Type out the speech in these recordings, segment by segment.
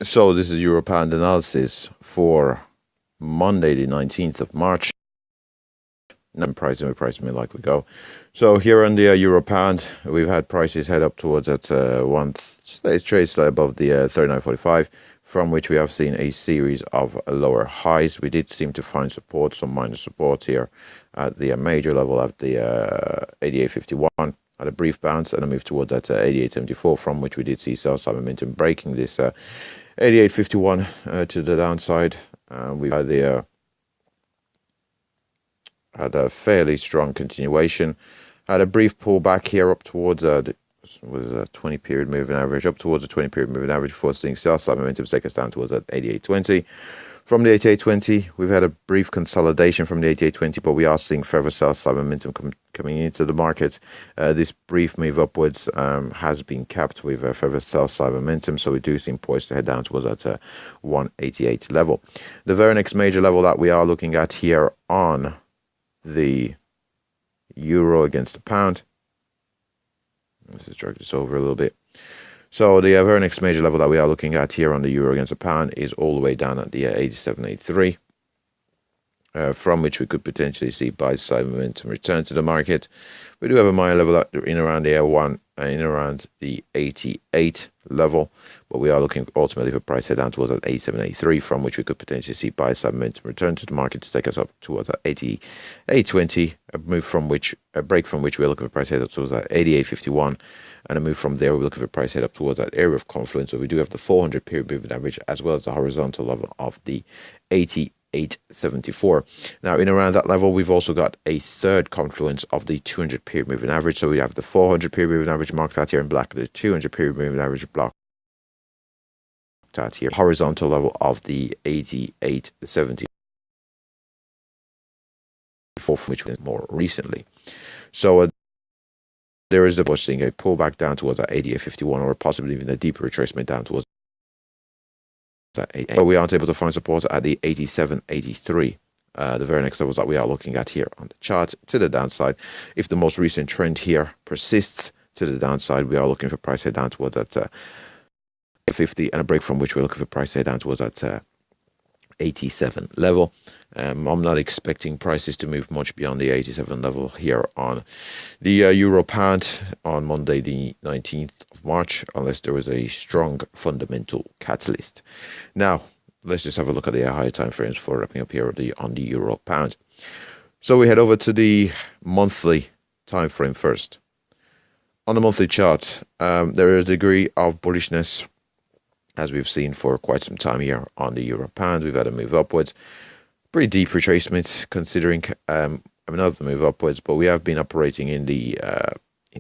So this is Euro Pound analysis for Monday, the 19th of March. And pricing where price may likely go. So here on the Euro Pound, we've had prices head up towards that one trade slightly above the 39.45, from which we have seen a series of lower highs. We did seem to find support, some minor support here at the major level at the 88.51. Had a brief bounce and a move towards that 88.74, from which we did see sell side momentum breaking this 88.51 to the downside. We had a fairly strong continuation. Had a brief pullback here up towards a 20 period moving average, up towards a 20 period moving average before seeing sell side momentum take us down towards that 88.20. From the 88.20, we've had a brief consolidation from the 88.20, but we are seeing further sell side momentum coming into the market. This brief move upwards has been capped with further sell side momentum, so we do seem poised to head down towards that 188 level. The very next major level that we are looking at here on the euro against the pound. Let's just drag this over a little bit. So the very next major level that we are looking at here on the euro against the pound is all the way down at the 87.83, from which we could potentially see buy side momentum return to the market. We do have a minor level in around the 88 level, but we are looking ultimately for price head down towards that 87.83, from which we could potentially see buy side momentum return to the market to take us up towards that 88.20, a break from which we're looking for price head up towards that 88.51, and a move from there we're looking for price head up towards that area of confluence. So we do have the 400 period moving average as well as the horizontal level of the 88.74. Now in around that level we've also got a third confluence of the 200 period moving average. So we have the 400 period moving average marked out here in black, the 200 period moving average blocked out here, horizontal level of the 88.74, which was more recently. So there is the seeing a pullback down towards that 88.51, or possibly even a deeper retracement down towards that 88. But we aren't able to find support at the 87.83. The very next levels that we are looking at here on the chart to the downside. If the most recent trend here persists to the downside, we are looking for price head down towards that 50, and a break from which we're looking for price head down towards that 87 level. I'm not expecting prices to move much beyond the 87 level here on the euro pound on Monday the 19th of March, unless there is a strong fundamental catalyst. Now let's just have a look at the higher time frames for wrapping up here on the euro pound. So we head over to the monthly time frame first. On the monthly chart, there is a degree of bullishness, as we've seen for quite some time here on the euro pound. We've had a move upwards, pretty deep retracements considering another move upwards, but we have been operating in the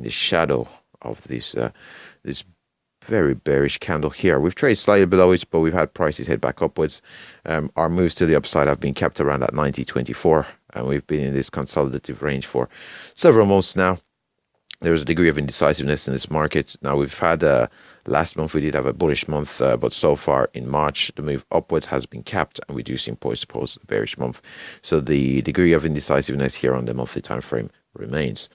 shadow of this very bearish candle here. We've traded slightly below it, but we've had prices head back upwards. Our moves to the upside have been kept around at 90.24, and we've been in this consolidative range for several months now. There's a degree of indecisiveness in this market. Now we've had last month we did have a bullish month, but so far in March the move upwards has been capped, and we do seem poised to post a bearish month. So the degree of indecisiveness here on the monthly time frame remains.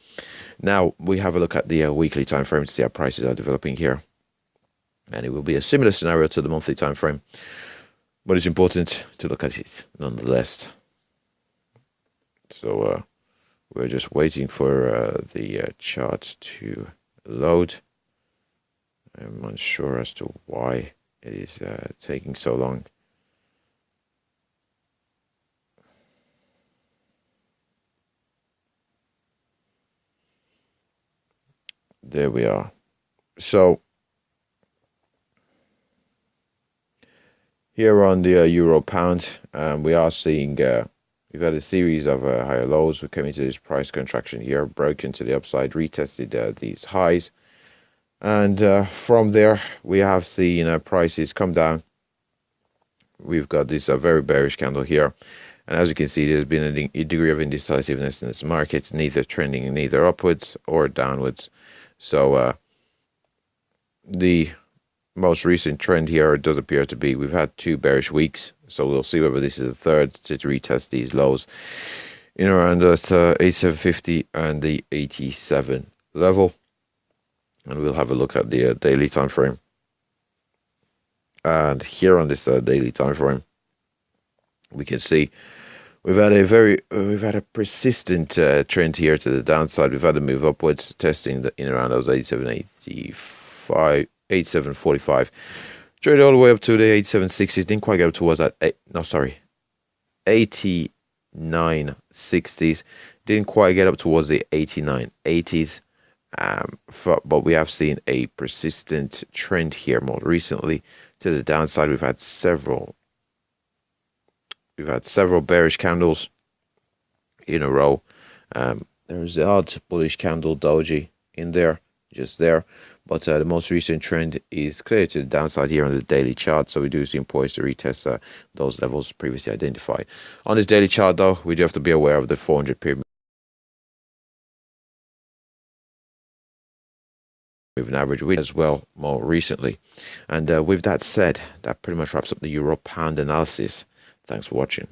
Now we have a look at the weekly time frame to see how prices are developing here, and it will be a similar scenario to the monthly time frame, but it's important to look at it nonetheless. So we're just waiting for the chart to load. I'm unsure as to why it is taking so long. There we are. So here on the euro pound, we are seeing we've had a series of higher lows. We came into this price contraction here, broke into the upside, retested these highs, and from there we have seen prices come down. We've got this very bearish candle here, and as you can see, there's been a degree of indecisiveness in this market, neither trending neither upwards or downwards. So the most recent trend here does appear to be, we've had 2 bearish weeks, so we'll see whether this is a third to retest these lows in around that 87.50 and the 87 level. And we'll have a look at the daily time frame And here on this daily time frame, we can see we've had a persistent trend here to the downside. We've had a move upwards, testing in around those 87.85, 87.45. Traded all the way up to the 87.60s. Didn't quite get up towards that. 89.60s. Didn't quite get up towards the 89.80s. But we have seen a persistent trend here more recently to the downside. We've had several bearish candles in a row. There's the odd bullish candle doji in there, just there. But the most recent trend is clear to the downside here on the daily chart. So we do seem poised to retest those levels previously identified. On this daily chart, though, we do have to be aware of the 400 period moving average as well more recently. And with that said, that pretty much wraps up the Euro Pound analysis. Thanks for watching.